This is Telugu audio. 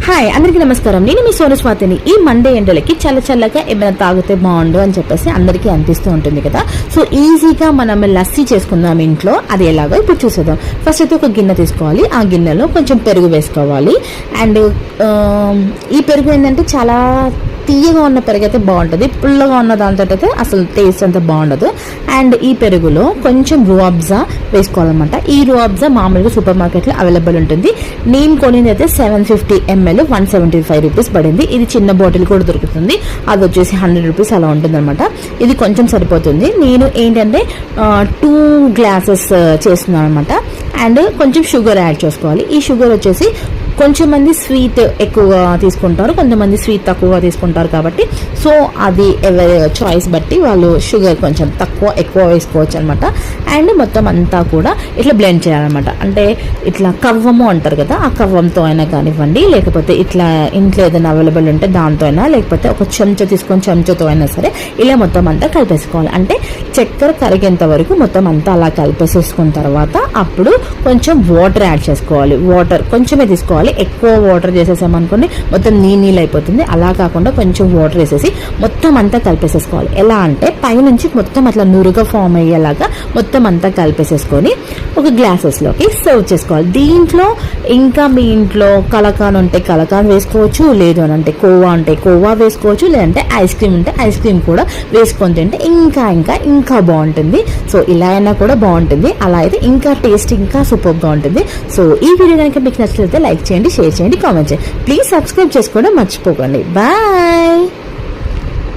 హాయ్ అందరికీ నమస్కారం. నేను మీ సోను స్వాతిని. ఈ మండే ఎండలకి చల్ల చల్లగా ఏమైనా తాగితే బాగుండు అని చెప్పేసి అందరికీ అనిపిస్తూ ఉంటుంది కదా. సో ఈజీగా మనం లస్సీ చేసుకుందాం ఇంట్లో. అది ఎలాగో ఇప్పుడు చూసేద్దాం. ఫస్ట్ అయితే ఒక గిన్నె తీసుకోవాలి. ఆ గిన్నెలో కొంచెం పెరుగు వేసుకోవాలి. అండ్ ఈ పెరుగు ఏంటంటే చాలా తీయగా ఉన్న పెరుగు అయితే బాగుంటుంది. పుల్లగా ఉన్న దాంతో అయితే అసలు టేస్ట్ అంత బాగుండదు. అండ్ ఈ పెరుగులో కొంచెం రూఅబ్జా వేసుకోవాలన్నమాట. ఈ రూఅబ్జా మామూలుగా సూపర్ మార్కెట్లో అవైలబుల్ ఉంటుంది. నేను కొనిది అయితే 750 ml 175 రూపీస్ పడింది. ఇది చిన్న బాటిల్ కూడా దొరుకుతుంది. అది వచ్చేసి 100 రూపీస్ అలా ఉంటుంది అనమాట. ఇది కొంచెం సరిపోతుంది. నేను ఏంటంటే 2 గ్లాసెస్ చేస్తున్నాను అనమాట. అండ్ కొంచెం షుగర్ యాడ్ చేసుకోవాలి. ఈ షుగర్ వచ్చేసి కొంచెం మంది స్వీట్ ఎక్కువగా తీసుకుంటారు, కొంతమంది స్వీట్ తక్కువగా తీసుకుంటారు. కాబట్టి సో అది ఎవరి చాయిస్ బట్టి వాళ్ళు షుగర్ కొంచెం తక్కువ ఎక్కువ వేసుకోవచ్చు అనమాట. అండ్ మొత్తం అంతా కూడా ఇట్లా బ్లెండ్ చేయాలన్నమాట. అంటే ఇట్లా కవ్వము అంటారు కదా, ఆ కవ్వంతో అయినా కానివ్వండి, లేకపోతే ఇట్లా ఇంట్లో ఏదైనా అవైలబుల్ ఉంటే దాంతో అయినా, లేకపోతే ఒక చెంచా తీసుకొని చెంచాతో అయినా సరే ఇలా మొత్తం అంతా కలిపేసుకోవాలి. అంటే చక్కెర కరిగేంత వరకు మొత్తం అంతా అలా కలిపేసేసుకున్న తర్వాత అప్పుడు కొంచెం వాటర్ యాడ్ చేసుకోవాలి. వాటర్ కొంచెమే తీసుకోవాలి. ఎక్కువ వాటర్ చేసేసామనుకోండి మొత్తం నీళ్ళు అయిపోతుంది. అలా కాకుండా కొంచెం వాటర్ వేసేసి మొత్తం అంతా కలిపేసేసుకోవాలి. ఎలా అంటే పైనుంచి మొత్తం అట్లా నురుగా ఫామ్ అయ్యేలాగా మొత్తం అంతా కలిపేసేసుకొని ఒక గ్లాసెస్లోకి సర్వ్ చేసుకోవాలి. దీంట్లో ఇంకా మీ ఇంట్లో కలకాన్ ఉంటే కలకాన్ వేసుకోవచ్చు, లేదు అని అంటే కోవా ఉంటే కోవా వేసుకోవచ్చు, లేదంటే ఐస్ క్రీమ్ ఉంటే ఐస్ క్రీమ్ కూడా వేసుకొని తింటే ఇంకా బాగుంటుంది. సో ఇలా అయినా కూడా బాగుంటుంది. అలా అయితే ఇంకా టేస్ట్ ఇంకా సూపర్గా ఉంటుంది. సో ఈ వీడియో కనుక మీకు నచ్చినట్లయితే లైక్ చేయండి, షేర్ చేయండి, కామెంట్ చేయండి. ప్లీజ్ సబ్స్క్రైబ్ చేసుకోవడం మర్చిపోకండి. బాయ్.